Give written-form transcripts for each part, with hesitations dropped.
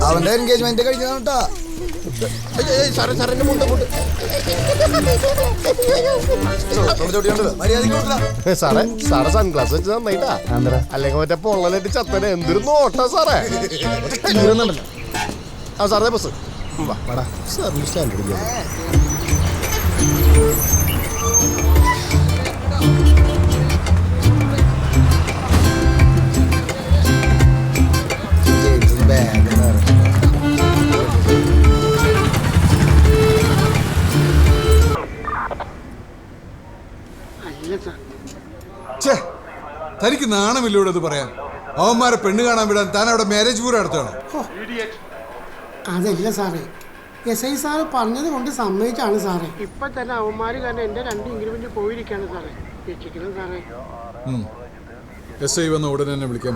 അവന്റെ എൻഗേജ്മെന്റ് കഴിഞ്ഞതാ. സാറേ സാറെ സൺഗ്ലാസ് വെച്ച് നന്നായിട്ടാ. അല്ലെങ്കിൽ മറ്റേ പൊള്ളലായിട്ട് ചത്തനെ എന്തൊരു നോട്ടാ സാറേ. ആ സാറേ ബസ് സർവീസ് സ്റ്റാൻഡേർഡ്. തനിക്ക് നാണമില്ലൂടെ അത് പറയാൻ? അവന്മാരെ പെണ്ണ് കാണാൻ വിടാൻ താൻ അവിടെ മാരേജ് പൂരം നടത്തുകയാണോ? അതല്ല സാറേ, SI സാറ് പറഞ്ഞത് കൊണ്ട് സമ്മതിച്ചാണ് സാറേ. ഇപ്പൊ തന്നെ അവന്മാര് കാരണം എന്റെ 2 ഇൻക്രിമെന്റ് പോയിരിക്കാണ് സാറേ. സാറേ SI വന്ന ഉടനെ തന്നെ വിളിക്കാൻ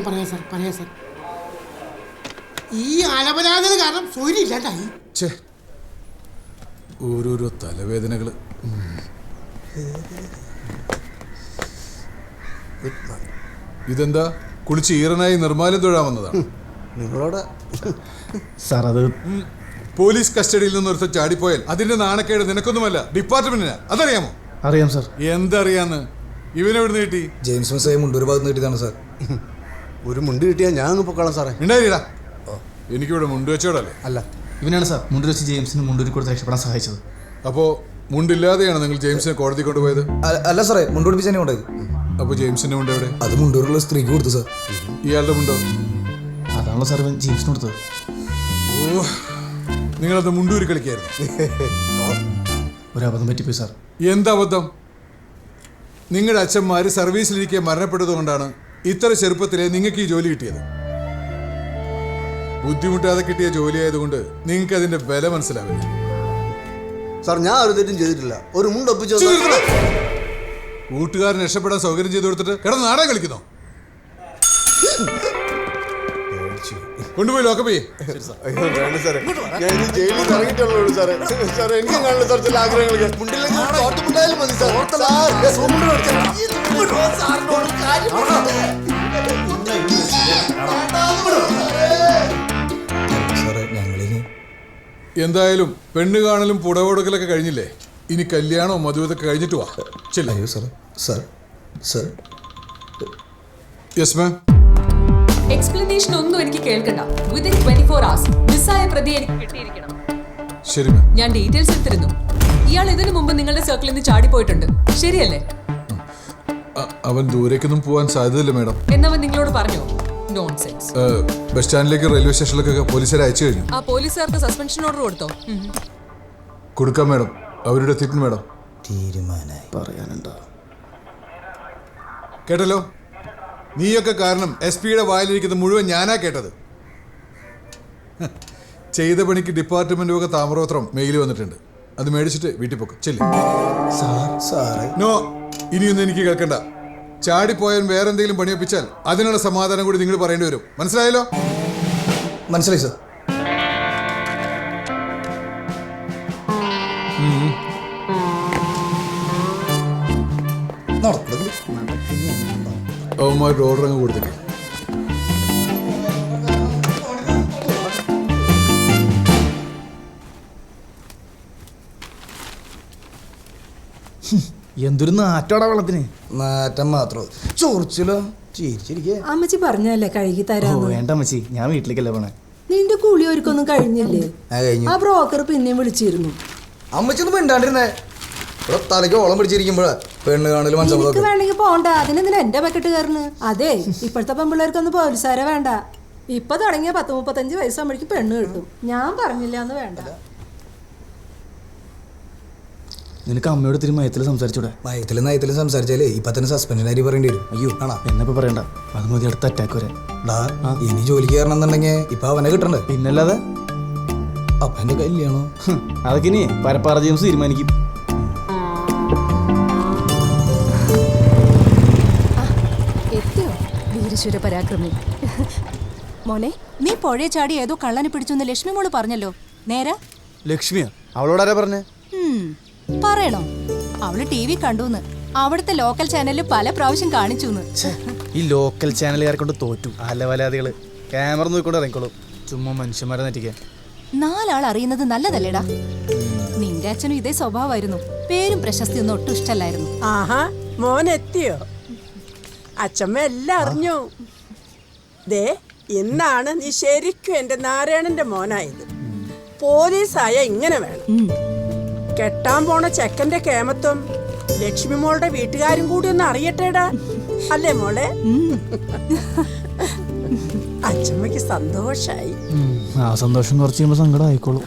പറയാം സാർ. ഈ അലപരാധന കാരണം സൂര്യ ഇല്ലാണ്ടായി. ഓരോരോ തലവേദനകള്. ഇതെന്താ കുളിച്ച് ഈറനായി നിർമ്മാല്യം തൊഴാൻ വന്നതാണ്? നിങ്ങളോട് സാർ അത് പോലീസ് കസ്റ്റഡിയിൽ നിന്ന് ഒരുത്ത ചാടിപ്പോയാൽ അതിന്റെ നാണക്കേട് നിനക്കൊന്നുമല്ല, ഡിപ്പാർട്ട്മെന്റിനാ. അതറിയാമോ? അറിയാം സാർ. എന്തറിയാന്ന്? ഇവനെവിടുന്ന് കിട്ടി? ജെയിംസ് മിസ്സായി മുണ്ടൂർ ഭാഗത്ത് കിട്ടിയതാണ് സാർ. ഒരു മുണ്ട് കിട്ടിയാൽ ഞാൻ ഒന്ന് പൊക്കോളാം സാറേ. ഉണ്ടായിടാ, എനിക്കിവിടെ മുണ്ട് വെച്ചോടല്ലേ? അല്ല, ഇവനാണ് സാർ മുണ്ട് വെച്ച് ജെയിംസിന് മുണ്ടൂരി കൊടുത്ത് രക്ഷപ്പെടാൻ സഹായിച്ചത്. അപ്പോ മുണ്ടില്ലാതെയാണ് നിങ്ങൾ ജെയിംസിനെ കോടതി കൊണ്ടുപോയത്? അല്ല സാറേ, മുണ്ട് പിടിപ്പിച്ച് തന്നെ കൊണ്ടുപോയത്. അപ്പൊ ജെയിംസിന്റെ മുണ്ട് എവിടെ? അത് മുണ്ടൂരുള്ള സ്ത്രീക്ക് കൊടുത്തു സാർ. ഇയാളുടെ മുണ്ടോ? അതാണല്ലോ സാർ ഇവൻ ജെയിംസിന് കൊടുത്തത്. ഓ, നിങ്ങളത് മുണ്ടൂരി കളിക്കായിരുന്നു. ഒരു അബദ്ധം പറ്റിപ്പോയി സാർ. എന്തബദ്ധം? നിങ്ങളുടെ അച്ഛന്മാര് സർവീസിലിരിക്കെ മരണപ്പെട്ടതുകൊണ്ടാണ് ഇത്ര ചെറുപ്പത്തിലെ നിങ്ങൾക്ക് ഈ ജോലി കിട്ടിയത്. ബുദ്ധിമുട്ടാതെ കിട്ടിയ ജോലി ആയതുകൊണ്ട് നിങ്ങൾക്ക് അതിന്റെ വില മനസ്സിലാവില്ല. സാർ, ഞാൻ ഒരു തെറ്റും ചെയ്തിട്ടില്ല. ഒരു മുണ്ട് ഒപ്പിച്ചു. കൂട്ടുകാരൻ രക്ഷപ്പെടാൻ സൗകര്യം ചെയ്തു കൊടുത്തിട്ട് കിടന്ന് നാടകം കളിക്കുന്നോ? കൊണ്ടുപോയി ലോക്കപ്പ് ചെയ്യേ. വേണ്ട സാറേ, ഞാൻ ഇനി ജയിലിൽ നിന്ന് ഇറങ്ങിയിട്ടുള്ളൂ സാറേ. സാറേ, എനിക്കും കാണുന്ന സാർ ചില ആഗ്രഹങ്ങൾ. മുണ്ടില്ലെങ്കിൽ മതി സാർ. എന്തായാലും പെണ്ണ് കാണലും പുടവ കൊടുക്കലൊക്കെ കഴിഞ്ഞില്ലേ? ഇനി കല്യാണവും മധുവതൊക്കെ കഴിഞ്ഞിട്ട് വാ. ചെല്ലയോ sir? Sir sir yes ma'am. Explanation ഒന്നും എനിക്ക് കേൾക്കണ്ട. വിത്തിൻ 24 hours മിസ്സായ പ്രതി എനിക്ക് കിട്ടിയിരിക്കണം. ശരി മാം. ഞാൻ ഡീറ്റെയിൽസ് എടുത്തിരുന്നു. ഇയാൾ ഇതിനു മുമ്പ് നിങ്ങളുടെ സർക്കിളിൽ നിന്ന് ചാടിപ്പോയിട്ടുണ്ട്, ശരിയല്ലേ? അവൻ ദൂരേക്കൊന്നും പോവാൻ സാധ്യതയില്ല മാഡം. എന്നവൻ നിങ്ങളോട് പറഞ്ഞോ? നോൺസെൻസ്. ബസ് സ്റ്റാൻഡിലേക്ക് റെയിൽവേ സ്റ്റേഷനിലേക്കൊക്കെ പോലീസുകാരെ അയച്ചു കഴിഞ്ഞു. ആ പോലീസുകാർക്ക് സസ്പെൻഷൻ ഓർഡർ കൊടുത്തോ? കൊടുക്കാം മാഡം. അവരുടെ എത്തിയിട്ടുണ്ട് മാഡം. തീരുമാനമായി പറയാനുണ്ടോ? കേട്ടല്ലോ, നീയൊക്കെ കാരണം SP-യുടെ വായിലിരിക്കുന്നത് മുഴുവൻ ഞാനാ കേട്ടത്. ചെയ്ത പണിക്ക് ഡിപ്പാർട്ട്മെന്റ് വക താമ്രപത്രം മെയിൽ വന്നിട്ടുണ്ട്. അത് മേടിച്ചിട്ട് വീട്ടിൽ പോക്ക്. ചെല്ലി. നോ, ഇനിയൊന്നും എനിക്ക് കേൾക്കണ്ട. ചാടിപ്പോയാൻ വേറെ എന്തെങ്കിലും പണിയൊപ്പിച്ചാൽ അതിനുള്ള സമാധാനം കൂടി നിങ്ങൾ പറയേണ്ടി വരും. മനസ്സിലായല്ലോ? മനസ്സിലായി സാർ. അവന്മാരുടെ ഓർഡർ അങ്ങ് കൊടുത്തിട്ട് എന്തൊരു നാറ്റോടാ വെള്ളത്തിന്. നാറ്റം മാത്രം ചോറിച്ചില്ലോ. അമ്മച്ചി പറഞ്ഞല്ലേ കഴുകി തരാം. വേണ്ട അമ്മച്ചി, ഞാൻ വീട്ടിലേക്കല്ലേ പോണേ. നിന്റെ കൂലി ഒരുക്കൊന്നും കഴിഞ്ഞില്ലേ? ആ ബ്രോക്കർ പിന്നെയും വിളിച്ചിരുന്നു. അമ്മച്ചൊന്നും മിണ്ടാണ്ടിരുന്നേ. ഇവിടെ തലയ്ക്ക് ഓളം പിടിച്ചിരിക്കുമ്പോഴാ പെണ്ണ് കാണല് മനസ്സിലാക്കി. വേണമെങ്കിൽ പോണ്ട, അതിനെന്തിനാ എന്റെ ബക്കറ്റ് കയറുന്നു? അതെ, ഇപ്പോഴത്തെ പെൺപിള്ളേർക്കൊന്നും പോലീസുകാരെ വേണ്ട. ഇപ്പൊ തുടങ്ങിയ 10-35 വയസ്സാകുമ്പോഴേക്കും പെണ്ണ് കിട്ടും. ഞാൻ പറഞ്ഞില്ല എന്ന് വേണ്ട. നിനക്ക് അമ്മയോട് ഇത്തിരി മയത്തിൽ സംസാരിച്ചൂടെ? മയത്തിലും നയത്തിലും സംസാരിച്ചാലേ ഇപ്പൊ തന്നെ സസ്പെൻഷനായി പറയേണ്ടി വരും. അയ്യോ ആണോ? എന്നപ്പോ പറയണ്ട, അത് മതി അടുത്ത അറ്റാക്ക് വരെ. ഇനി ജോലിക്ക് കയറണമെന്നുണ്ടെങ്കിൽ ഇപ്പൊ അവനെ കിട്ടണ്ടേ? പിന്നല്ലാതെ. അപ്പന്റെ കല്യാണോ? അതൊക്കെ ഇനി പരപ്പാറ ജെയിംസ് തീരുമാനിക്കും. എത്തിയോ വീരശൂര പരാക്രമി? മോനെ നീ പുഴയെ ചാടി ഏതോ കള്ളനെ പിടിച്ചെന്ന് ലക്ഷ്മി മോള് പറഞ്ഞല്ലോ നേരെ ലക്ഷ്മിയാ അവളോടാരാ പറഞ്ഞേ? പറയണോ? അവള് ടി വി കണ്ടൂന്ന്. അവിടുത്തെ ലോക്കൽ ചാനലിൽ പല പ്രാവശ്യം കാണിച്ചൂന്ന്. ഈ ലോക്കൽ ചാനലുകാരെ കൊണ്ട് തോറ്റു. അലവലാദികള് ക്യാമറ നോക്കിക്കൊണ്ട് ഇറങ്ങിക്കോളും. ചുമ്മാ മനുഷ്യന്മാരെ നറ്റിക്കാൻ. 4 ആൾ അറിയുന്നത് നല്ലതല്ലേടാ. നിന്റെ അച്ഛനും ഇതേ സ്വഭാവമായിരുന്നു. പേരും പ്രശസ്തിയൊന്നും ഒട്ടും ഇഷ്ടല്ലായിരുന്നു. ആഹാ മോനെത്തിയോ? അച്ഛമ്മ എല്ലാം അറിഞ്ഞു. ദേ ഇന്നാണ് നീ ശരിക്കും എന്റെ നാരായണന്റെ മോനായത്. പോലീസായ ഇങ്ങനെ വേണം. കെട്ടാൻ പോണ ചെക്കന്റെ കേമത്വം ലക്ഷ്മി മോളുടെ വീട്ടുകാരും കൂടി ഒന്ന് അറിയട്ടേടാ. അല്ലേ മോളെ? അച്ഛമ്മക്ക് സന്തോഷായി. ആ സന്തോഷം കുറച്ച് കഴിയുമ്പോ സങ്കടം ആയിക്കോളൂ.